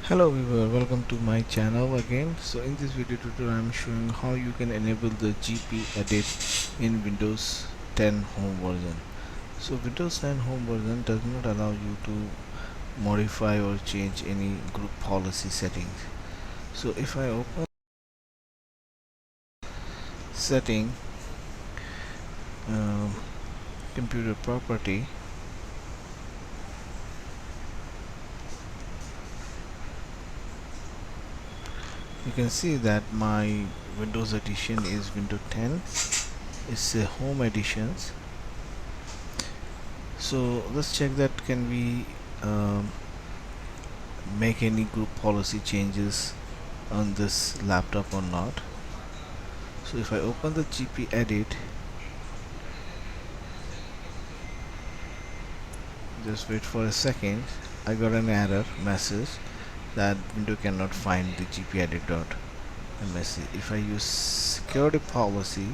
Hello viewer, welcome to my channel again. So in this video tutorial I am showing how you can enable the gpedit in Windows 10 home version. So Windows 10 home version does not allow you to modify or change any group policy settings. So if I open setting, um, computer property, you can see that my Windows edition is Windows 10. It's a home editions. So let's check that can we make any group policy changes on this laptop or not. So if I open the gpedit, just wait for a second, I got an error message that window cannot find the gpedit.msc. If I use security policy,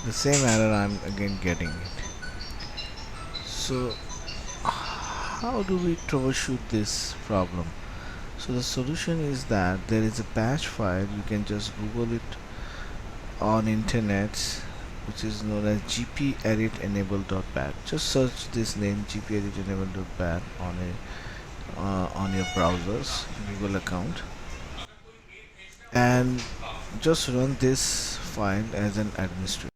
the same error I'm again getting it. So how do we troubleshoot this problem? So the solution is that there is a patch file. You can just google it on internet, which is known as gpedit enable.bat. Just search this name, gpedit enable.bat, on your browser's Google account, and just run this file as an administrator.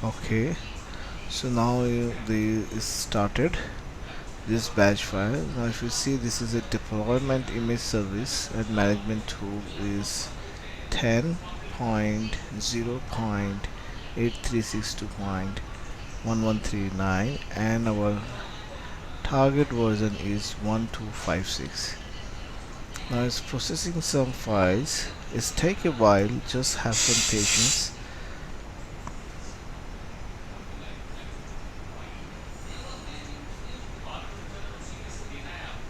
Okay, so now is started this batch file. Now if you see, this is a deployment image service, and management tool is 10.0.8362.1139, and our target version is 1256. Now it's processing some files. It's take a while, just have some patience.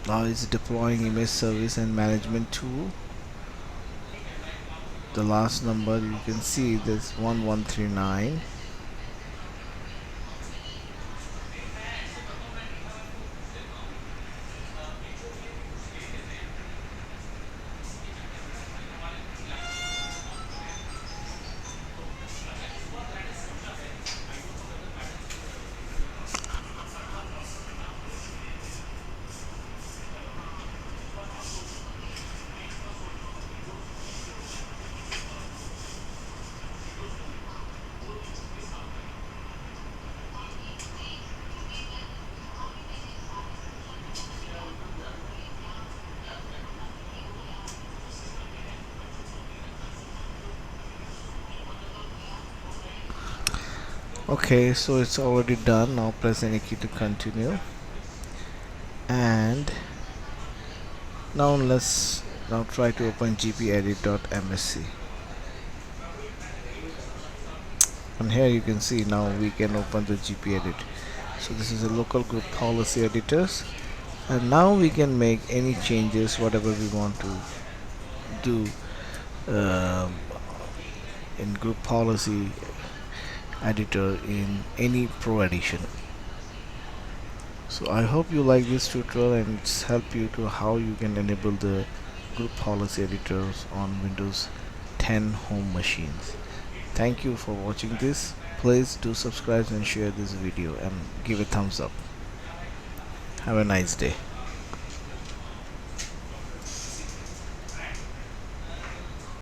Now it's deploying image service and management tool. The last number you can see, there's 1139. Okay, so it's already done. Now press any key to continue, and let's try to open gpedit.msc. And here you can see now we can open the gpedit. So this is a local group policy editors, and now we can make any changes whatever we want to do in group policy editor in any pro edition. So I hope you like this tutorial and it's help you to how you can enable the group policy editors on Windows 10 home machines. Thank you for watching this. Please do subscribe and share this video and give a thumbs up. Have a nice day.